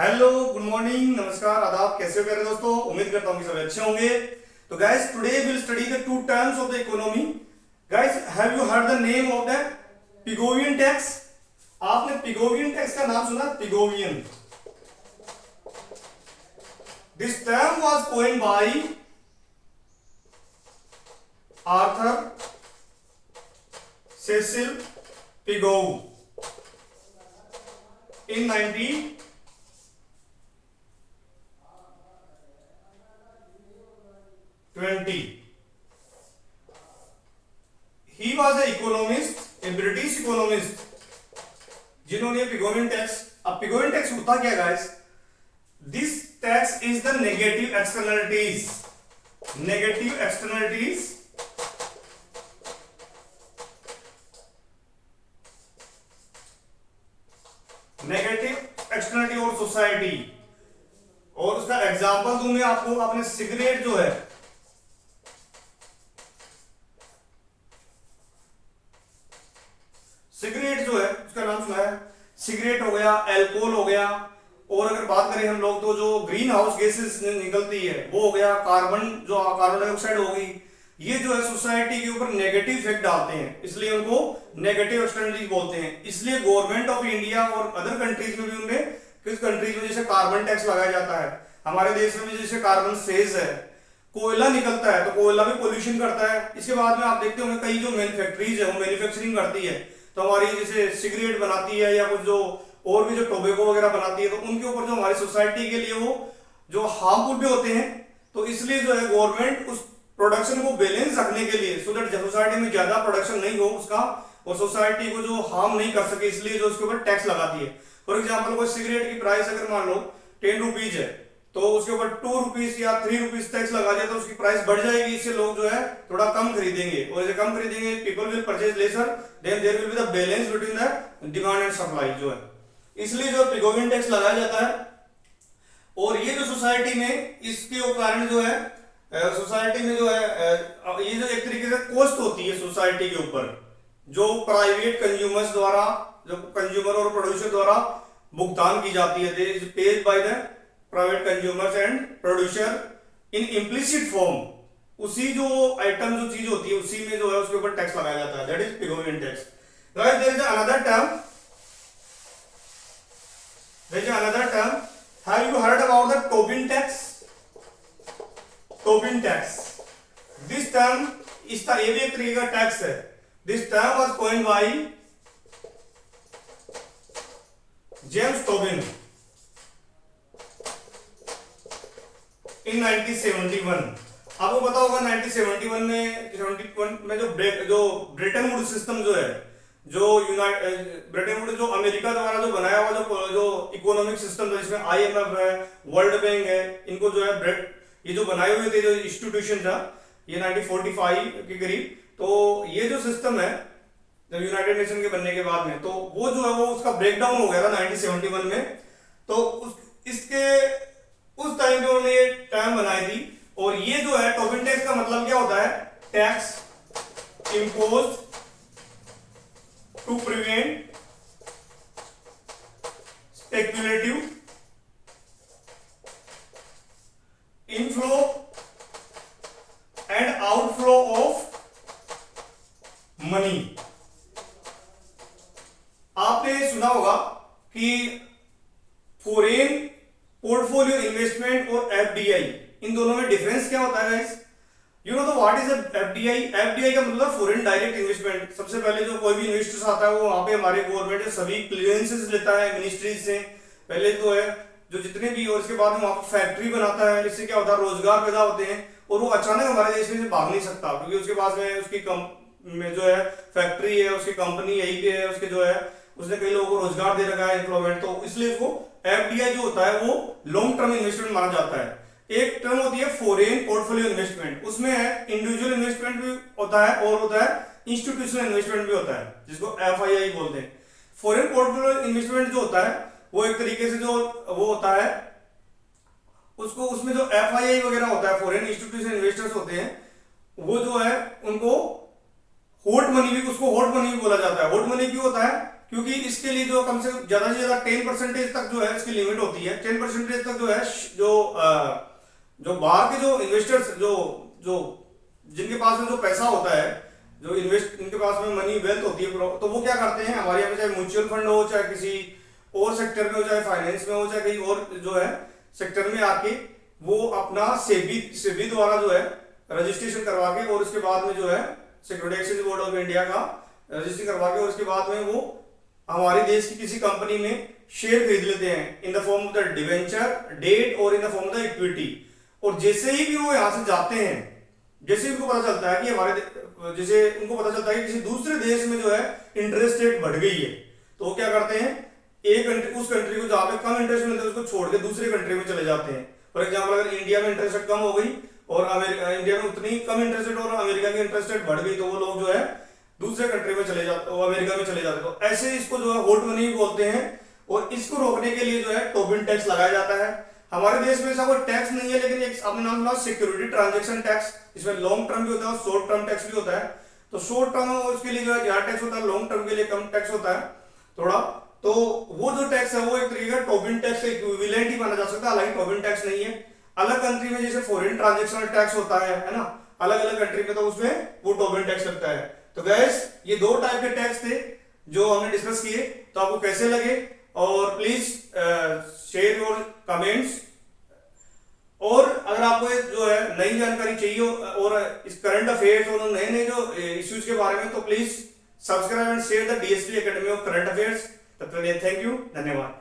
Hello, good morning, नमस्कार, आदाब। कैसे हो प्यारे दोस्तों? उम्मीद करता हूँ कि सब अच्छे होंगे। तो guys, today will study the two terms of the economy. Guys, have you heard the name of the Pigovian tax? आपने पिगोवियन टैक्स का नाम सुना? Pigovian. This term was coined by Arthur Cecil Pigou in 1920. He was an economist, a British economist, जिन्होंने पिगोवियन tax. अब पिगोवियन tax होता क्या guys? This tax is the negative externalities. Negative externalities negative externality और society. और उसका example दूं मैं आपको, आपने सिगरेट जो है, सिगरेट जो है उसका नाम सुना है? सिगरेट हो गया, अल्कोहल हो गया, और अगर बात करें हम लोग तो जो ग्रीन हाउस गैसेस निकलती है वो हो गया, कार्बन जो कार्बन डाइऑक्साइड होगी, ये जो है सोसाइटी के ऊपर नेगेटिव इफेक्ट डालते हैं, इसलिए उनको नेगेटिव एक्सटर्नलिटीज बोलते हैं। इसलिए गवर्नमेंट ऑफ इंडिया और अदर कंट्रीज में भी उनमें, किस कंट्रीज में जैसे कार्बन टैक्स लगाया जाता है, हमारे देश में भी जैसे कार्बन सेज है, कोयला निकलता है तो कोयला भी पोल्यूशन करता है। इसके बाद में आप देखते होंगे कई जो मैन्युफैक्चरीज है वो मैन्युफैक्चरिंग करती है, तो हमारी जैसे सिगरेट बनाती है या कुछ जो और भी जो टोबैको वगैरह बनाती है, तो उनके ऊपर जो हमारी सोसाइटी के लिए वो जो हार्मफुल भी होते हैं। तो इसलिए जो है गवर्नमेंट उस प्रोडक्शन को बैलेंस रखने के लिए, सो दैट सोसाइटी में ज्यादा प्रोडक्शन नहीं हो उसका और सोसाइटी को जो हार्म नहीं कर सके, इसलिए जो उसके ऊपर टैक्स लगाती है। फॉर एग्जाम्पल, कोई सिगरेट की प्राइस अगर मान लो 10 रुपीज है, तो उसके ऊपर 2 रुपीज या 3 रुपीज टैक्स लगा दिया तो उसकी प्राइस बढ़ जाएगी। इससे लोग जो है थोड़ा कम खरीदेंगे, और जैसे कम खरीदेंगे people will purchase lesser, then there will be the balance between the demand and supply जो है। इसलिए जो पिगोवियन टैक्स लगाया जाता है। और ये जो सोसाइटी में, इसके कारण जो है सोसाइटी में जो है ये जो एक तरीके से कॉस्ट होती है सोसाइटी के ऊपर, जो प्राइवेट कंज्यूमर्स द्वारा, जो कंज्यूमर और प्रोड्यूसर द्वारा भुगतान की जाती है, they is paid by the private consumers and producer in implicit form. उसी जो आइटम जो चीज होती है उसी में जो है उसके ऊपर टैक्स लगाया जाता है, that is Pigovian tax. Guys, there is another term, there is another term. Have you heard about the Tobin tax? Tobin tax. This term, इसका ये भी एक तरीके का टैक्स है। This term was coined by James Tobin in 1971। आपको पता होगा 1971 में, 71 में जो ब्रेटन वुड सिस्टम जो है, जो ब्रिटेन वुड जो अमेरिका द्वारा जो बनाया हुआ जो इकोनॉमिक सिस्टम था, जिसमें आईएमएफ है, वर्ल्ड बैंक है, इनको जो है ये जो बनाए हुए थे जो इंस्टीट्यूशन था, ये 1945 के करीब। तो ये जो सिस्टम है जब यूनाइटेड नेशन के बनने के बाद में, तो वो जो है वो उसका ब्रेकडाउन हो गया था 1971 में। तो इसके उस टाइम पे उन्होंने ये टर्म बनाई थी। और ये जो है टोबिन टैक्स का मतलब क्या होता है? Tax imposed to prevent speculative inflow and outflow of money। आपने सुना होगा कि फॉरेन पोर्टफोलियो इन्वेस्टमेंट और एफडीआई, इन दोनों में डिफरेंस क्या होता है गाइस? यू नो तो व्हाट इज एफडीआई? एफडीआई का मतलब फॉरेन डायरेक्ट इन्वेस्टमेंट। सबसे पहले जो कोई भी इन्वेस्टर्स आता है वो वहां पे हमारे गवर्नमेंट से सभी क्लियरेंसेस लेता है मिनिस्ट्रीज से, पहले तो है जो जितने भी, और इसके बाद में वहां पर फैक्ट्री बनाता है। इससे क्या होता है? रोजगार पैदा होते हैं, और वो अचानक हमारे देश में से भाग नहीं सकता, क्योंकि उसके पास में उसकी में जो है फैक्ट्री है, उसकी कंपनी यही पे है, उसके जो है उसने कई लोगों को रोजगार दे रखा है, एम्प्लॉयमेंट। तो इसलिए उसको एफडीआई जो होता है वो लॉन्ग टर्म इन्वेस्टमेंट माना जाता है। एक टर्म होती है फॉरेन पोर्टफोलियो इन्वेस्टमेंट, उसमें है इंडिविजुअल इन्वेस्टमेंट भी होता है और होता है इंस्टीट्यूशनल इन्वेस्टमेंट भी होता है, जिसको एफआईआई बोलते हैं। फॉरेन पोर्टफोलियो इन्वेस्टमेंट जो होता है वो एक तरीके से जो वो होता है, उसको उसमें जो एफआईआई वगैरह होता है, फॉरेन इंस्टीट्यूशनल इन्वेस्टर्स होते हैं, वो जो है उनको हॉट मनी भी, उसको हॉट मनी भी बोला जाता है। हॉट मनी क्यों होता है? क्योंकि इसके लिए जो कम से कम ज्यादा से ज्यादा 10% तक जो है इसकी लिमिट होती है। 10% तक जो है जो बाहर के जो इन्वेस्टर्स जो जो जिनके पास में जो पैसा होता है, जो इन्वेस्ट इनके पास में मनी वेल्थ होती है, तो वो क्या करते हैं हमारे यहाँ पे, चाहे म्यूचुअल फंड हो, चाहे किसी और सेक्टर में हो, चाहे फाइनेंस में हो, चाहे कहीं और जो है सेक्टर में आके वो अपना सेबी द्वारा जो है रजिस्ट्रेशन करवा के, और उसके बाद में जो है security exchange board of India का रजिस्ट्रेशन करवा के, और उसके बाद में वो हमारे देश की किसी कंपनी में शेयर खरीद लेते हैं in the form of the debenture, debt और in the form of the equity. और जैसे ही भी वो यहाँ से जाते हैं, जैसे उनको पता चलता है कि जैसे उनको पता चलता है कि किसी दूसरे देश में जो है इंटरेस्ट रेट बढ़ गई है, तो वो क्या करते हैं, एक कंट्री उस कंट्री को जहाँ पे कम इंटरेस्ट मिलता है उसको छोड़ के दूसरे कंट्री में चले जाते हैं। फॉर एग्जाम्पल अगर इंडिया में इंटरेस्ट रेट कम हो गई और इंडिया में उतनी कम इंटरेस्ट रेट और अमेरिका की इंटरेस्ट रेट बढ़ गई, तो वो लोग जो है दूसरे कंट्री में चले जाते, वो अमेरिका में चले जाते। तो ऐसे इसको जो है होल्ड मनी बोलते हैं, और इसको रोकने के लिए जो है टोबिन टैक्स लगाया जाता है। हमारे देश में ऐसा कोई टैक्स नहीं है, लेकिन एक आपने नाम सुना सिक्योरिटी ट्रांजैक्शन टैक्स, इसमें लॉन्ग टर्म भी होता है और शॉर्ट टर्म टैक्स भी होता है। तो शॉर्ट टर्म उसके लिए जो है ज्यादा टैक्स होता है, लॉन्ग टर्म के लिए कम टैक्स होता है थोड़ा। तो वो जो टैक्स है वो एक तरीके का टोबिन टैक्स इक्विवेलेंट ही माना जा सकता है, हालांकि टोबिन टैक्स नहीं है। अलग कंट्री में जैसे फॉरेन ट्रांजैक्शन टैक्स होता है ना, अलग अलग कंट्री में, तो उसमें वो टोबिन टैक्स लगता है। तो गाइस ये दो टाइप के टैक्स थे जो हमने डिस्कस किए, तो आपको कैसे लगे, और प्लीज शेयर योर कमेंट्स। और अगर आपको जो है नई जानकारी चाहिए और इस करंट अफेयर्स और नए नए जो इश्यूज के बारे में, तो please subscribe and share the DSP academy of current affairs. तब तक थैंक यू, धन्यवाद।